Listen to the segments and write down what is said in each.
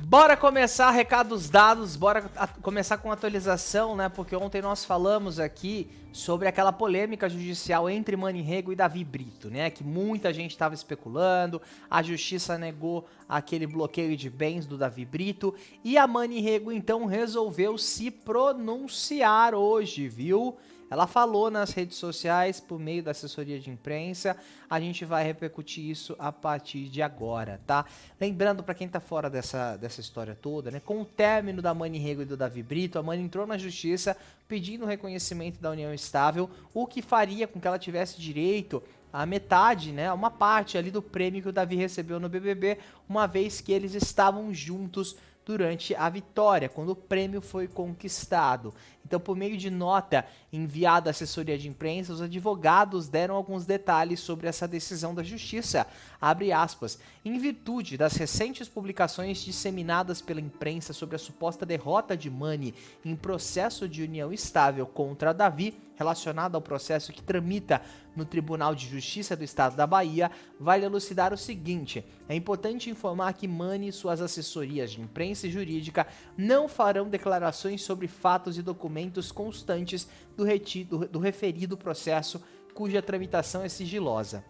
Bora começar, recados dados, bora começar com atualização, né? Porque ontem nós falamos aqui sobre aquela polêmica judicial entre Mani Rego e Davi Brito, né? Que muita gente estava especulando, a justiça negou aquele bloqueio de bens do Davi Brito e a Mani Rego então resolveu se pronunciar hoje, viu? Ela falou nas redes sociais, por meio da assessoria de imprensa, a gente vai repercutir isso a partir de agora, tá? Lembrando, para quem tá fora dessa história toda, né? Com o término da Mani Rego e do Davi Brito, a Mani entrou na justiça pedindo o reconhecimento da união estável, o que faria com que ela tivesse direito a metade, né, uma parte ali do prêmio que o Davi recebeu no BBB, uma vez que eles estavam juntos durante a vitória, quando o prêmio foi conquistado. Então, por meio de nota enviada à assessoria de imprensa, os advogados deram alguns detalhes sobre essa decisão da justiça. Abre aspas. Em virtude das recentes publicações disseminadas pela imprensa sobre a suposta derrota de Mani em processo de união estável contra Davi, relacionado ao processo que tramita no Tribunal de Justiça do Estado da Bahia, vale elucidar o seguinte: é importante informar que Mani e suas assessorias de imprensa e jurídica não farão declarações sobre fatos e documentos constantes do referido processo cuja tramitação é sigilosa.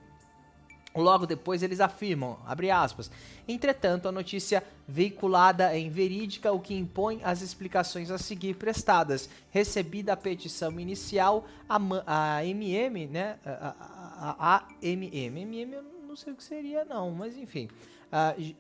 Logo depois eles afirmam, abre aspas, entretanto a notícia veiculada é inverídica, o que impõe as explicações a seguir prestadas. Recebida a petição inicial, a MM, né, a MM eu não sei o que seria não, mas enfim,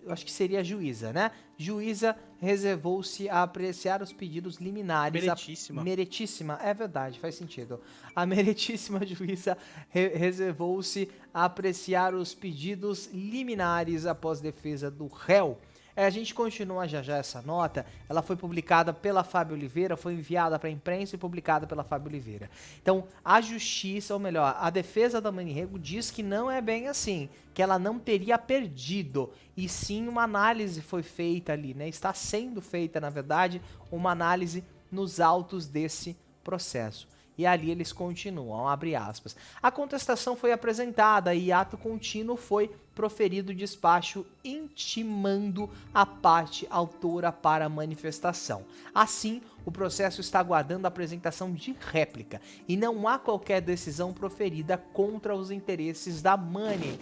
acho que seria a juíza, né? Juíza reservou-se a apreciar os pedidos liminares. Meritíssima. Meritíssima, é verdade, faz sentido. A meritíssima juíza reservou-se a apreciar os pedidos liminares após defesa do réu. A gente continua já essa nota, ela foi publicada pela Fábio Oliveira, foi enviada para a imprensa e publicada pela Fábio Oliveira. Então, a justiça, ou melhor, a defesa da Mani Rego diz que não é bem assim, que ela não teria perdido, e sim uma análise foi feita ali, né? Está sendo feita, na verdade, uma análise nos autos desse processo. E ali eles continuam, abre aspas. A contestação foi apresentada e ato contínuo foi proferido despacho intimando a parte autora para a manifestação. Assim, o processo está aguardando a apresentação de réplica e não há qualquer decisão proferida contra os interesses da Mani.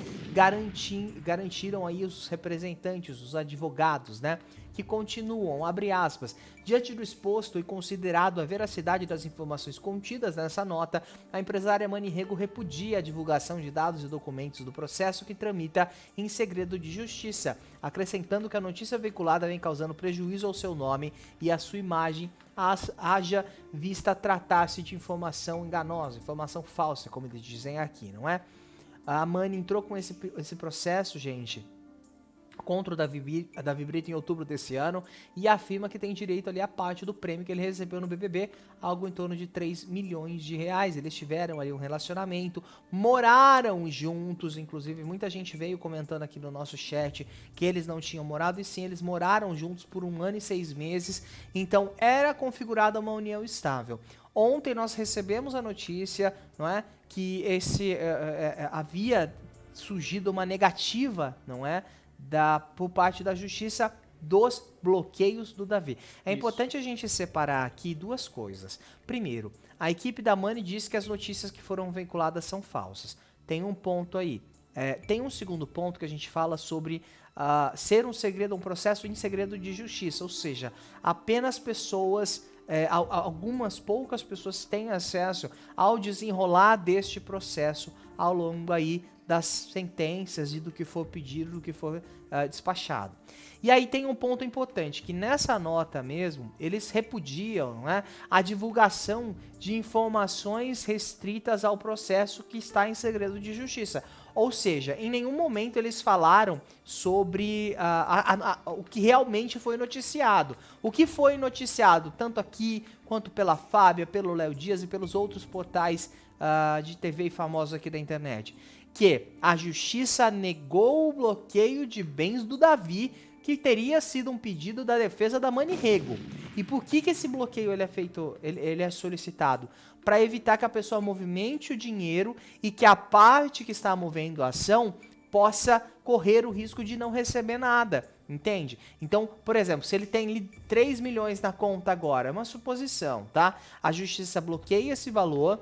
Garantiram aí os representantes, os advogados, né? Que continuam, abre aspas, diante do exposto e considerado a veracidade das informações contidas nessa nota, a empresária Mani Rego repudia a divulgação de dados e documentos do processo que tramita em segredo de justiça, acrescentando que a notícia veiculada vem causando prejuízo ao seu nome e à sua imagem, haja vista tratar-se de informação enganosa, informação falsa, como eles dizem aqui, não é? A Mani entrou com esse processo, gente, contra o Davi Brito em outubro desse ano e afirma que tem direito ali a parte do prêmio que ele recebeu no BBB, algo em torno de 3 milhões de reais. Eles tiveram ali um relacionamento, moraram juntos, inclusive muita gente veio comentando aqui no nosso chat que eles não tinham morado, e sim, eles moraram juntos por 1 ano e 6 meses, então era configurada uma união estável. Ontem nós recebemos a notícia, não é, que havia surgido uma negativa, não é, por parte da justiça dos bloqueios do Davi. É importante a gente separar aqui duas coisas. Primeiro, a equipe da Mani diz que as notícias que foram veiculadas são falsas. Tem um ponto aí. Tem um segundo ponto que a gente fala sobre ser um segredo, um processo em segredo de justiça, ou seja, apenas pessoas, algumas poucas pessoas têm acesso ao desenrolar deste processo ao longo aí das sentenças e do que for pedido, do que for despachado. E aí tem um ponto importante, que nessa nota mesmo, eles repudiam, né, a divulgação de informações restritas ao processo que está em segredo de justiça. Ou seja, em nenhum momento eles falaram sobre o que realmente foi noticiado. O que foi noticiado, tanto aqui quanto pela Fábia, pelo Léo Dias e pelos outros portais de TV famosos aqui da internet, que a justiça negou o bloqueio de bens do Davi, que teria sido um pedido da defesa da Mani Rego. E por que esse bloqueio ele é feito, ele é solicitado? Para evitar que a pessoa movimente o dinheiro e que a parte que está movendo a ação possa correr o risco de não receber nada. Entende? Então, por exemplo, se ele tem 3 milhões na conta agora, é uma suposição, tá? A justiça bloqueia esse valor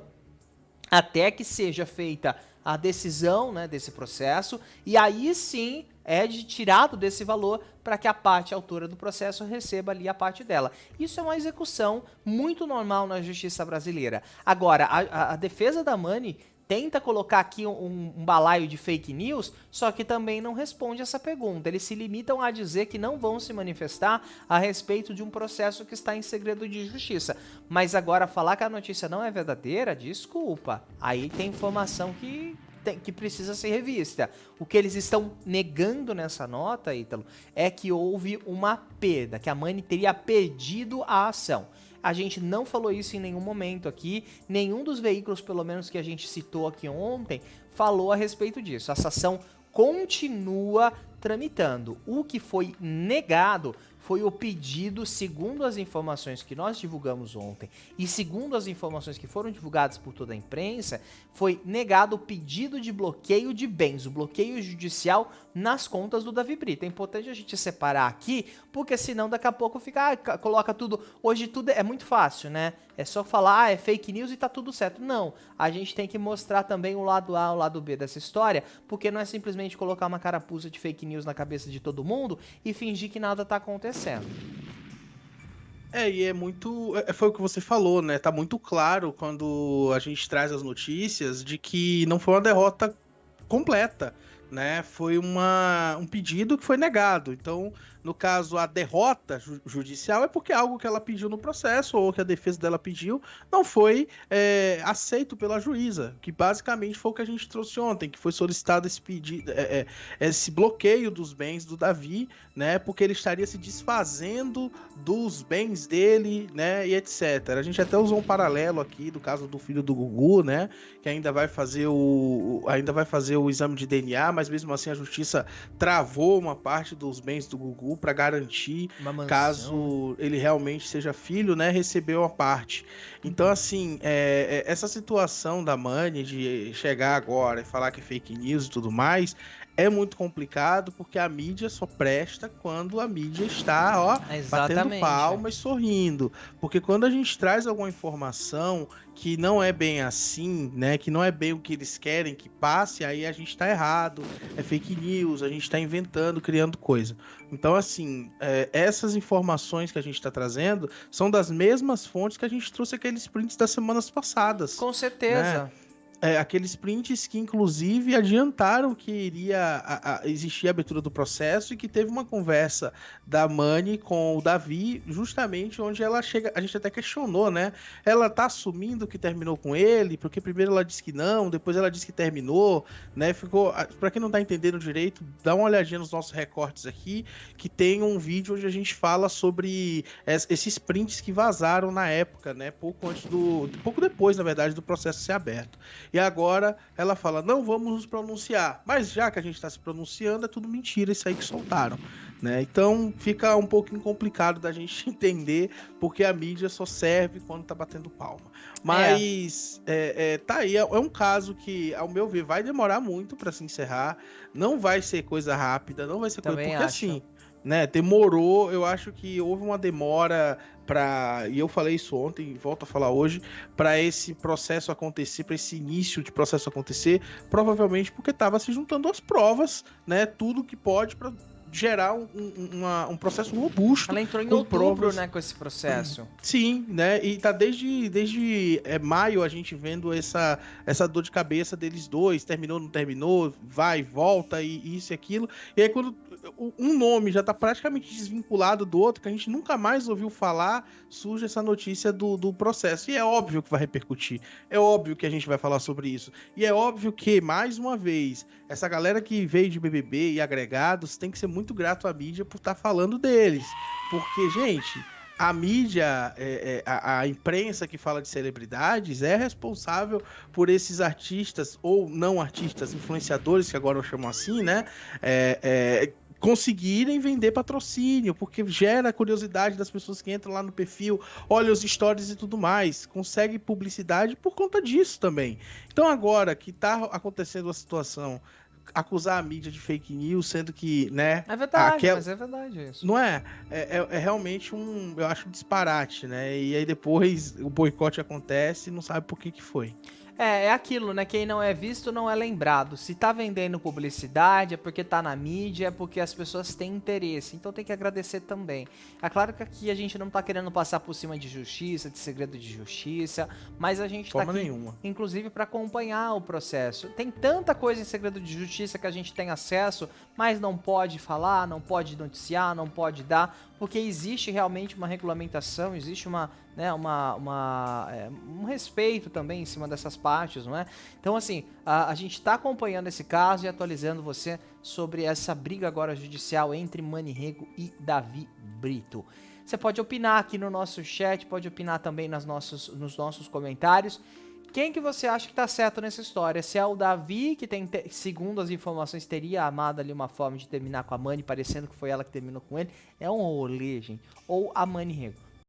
até que seja feita a decisão, né, desse processo, e aí sim é tirado desse valor para que a parte autora do processo receba ali a parte dela. Isso é uma execução muito normal na justiça brasileira. Agora, a defesa da Mani tenta colocar aqui um balaio de fake news, só que também não responde essa pergunta. Eles se limitam a dizer que não vão se manifestar a respeito de um processo que está em segredo de justiça. Mas agora falar que a notícia não é verdadeira, desculpa. Aí tem informação que precisa ser revista. O que eles estão negando nessa nota, Ítalo, é que houve uma perda, que a Mani teria perdido a ação. A gente não falou isso em nenhum momento aqui, nenhum dos veículos, pelo menos que a gente citou aqui ontem, falou a respeito disso. Essa ação continua tramitando. O que foi negado foi o pedido, segundo as informações que nós divulgamos ontem e segundo as informações que foram divulgadas por toda a imprensa, foi negado o pedido de bloqueio de bens, o bloqueio judicial nas contas do Davi Brito. É importante a gente separar aqui, porque senão daqui a pouco fica, coloca tudo, hoje tudo é muito fácil, né? É só falar, é fake news e tá tudo certo. Não, a gente tem que mostrar também o lado A, o lado B dessa história, porque não é simplesmente colocar uma carapuça de fake news na cabeça de todo mundo e fingir que nada tá acontecendo. E é muito. Foi o que você falou, né? Tá muito claro quando a gente traz as notícias de que não foi uma derrota completa, né? Foi um pedido que foi negado. Então, no caso, a derrota judicial é porque algo que ela pediu no processo ou que a defesa dela pediu não foi aceito pela juíza, que basicamente foi o que a gente trouxe ontem, que foi solicitado esse pedido, esse bloqueio dos bens do Davi, né? Porque ele estaria se desfazendo dos bens dele, né? E etc. A gente até usou um paralelo aqui do caso do filho do Gugu, né? Que ainda vai fazer o exame de DNA, mas mesmo assim a justiça travou uma parte dos bens do Gugu para garantir, caso ele realmente seja filho, né, receber uma parte. Então, assim, essa situação da Mani de chegar agora e falar que é fake news e tudo mais, é muito complicado, porque a mídia só presta quando a mídia está, ó, batendo palma e sorrindo. Porque quando a gente traz alguma informação que não é bem assim, né, que não é bem o que eles querem que passe, aí a gente está errado, é fake news, a gente está inventando, criando coisa. Então, assim, essas informações que a gente está trazendo são das mesmas fontes que a gente trouxe aqueles prints das semanas passadas. Com certeza. Né? Aqueles prints que, inclusive, adiantaram que iria existir a abertura do processo e que teve uma conversa da Mani com o Davi, justamente onde ela chega, a gente até questionou, né? Ela tá assumindo que terminou com ele, porque primeiro ela disse que não, depois ela disse que terminou, né? Ficou, pra quem não tá entendendo direito, dá uma olhadinha nos nossos recortes aqui, que tem um vídeo onde a gente fala sobre esses prints que vazaram na época, né? Pouco depois, na verdade, do processo ser aberto. E agora ela fala, não vamos nos pronunciar. Mas já que a gente está se pronunciando, é tudo mentira isso aí que soltaram. Né? Então fica um pouquinho complicado da gente entender, porque a mídia só serve quando tá batendo palma. Mas tá aí, é um caso que, ao meu ver, vai demorar muito para se encerrar. Não vai ser coisa rápida, não vai ser coisa... Porque assim... Né, demorou, eu acho que houve uma demora e eu falei isso ontem, volto a falar hoje, para esse processo acontecer, para esse início de processo acontecer, provavelmente porque estava se juntando as provas, né, tudo que pode para gerar um processo robusto. Ela entrou em outubro, né, com esse processo. Sim, né, e tá desde maio a gente vendo essa dor de cabeça deles dois, terminou, não terminou, vai, volta, e isso e aquilo, e aí quando um nome já tá praticamente desvinculado do outro, que a gente nunca mais ouviu falar, surge essa notícia do processo. E é óbvio que vai repercutir. É óbvio que a gente vai falar sobre isso. E é óbvio que, mais uma vez, essa galera que veio de BBB e agregados tem que ser muito grato à mídia por estar falando deles. Porque, gente... A mídia, a imprensa que fala de celebridades é responsável por esses artistas, ou não artistas, influenciadores, que agora eu chamo assim, né? Conseguirem vender patrocínio, porque gera a curiosidade das pessoas que entram lá no perfil, olha os stories e tudo mais, consegue publicidade por conta disso também. Então agora que está acontecendo a situação acusar a mídia de fake news, sendo que, né? É verdade, Aquela, mas é verdade isso. não é? É realmente eu acho um disparate, né? E aí depois o boicote acontece e não sabe por que que foi. É aquilo, né? Quem não é visto não é lembrado. Se tá vendendo publicidade, é porque tá na mídia, é porque as pessoas têm interesse. Então tem que agradecer também. É claro que aqui a gente não tá querendo passar por cima de justiça, de segredo de justiça, mas a gente tá Forma aqui, nenhuma. inclusive, para acompanhar o processo. Tem tanta coisa em segredo de justiça que a gente tem acesso, mas não pode falar, não pode noticiar, não pode dar, porque existe realmente uma regulamentação, existe um respeito também em cima dessas partes, não é? Então, assim, a gente está acompanhando esse caso e atualizando você sobre essa briga agora judicial entre Manirrego e Davi Brito. Você pode opinar aqui no nosso chat, pode opinar também nos nossos comentários. Quem que você acha que tá certo nessa história? Se é o Davi, que tem, segundo as informações, teria amado ali uma forma de terminar com a Mani, parecendo que foi ela que terminou com ele. É um rolê, gente. Ou a Manirrego.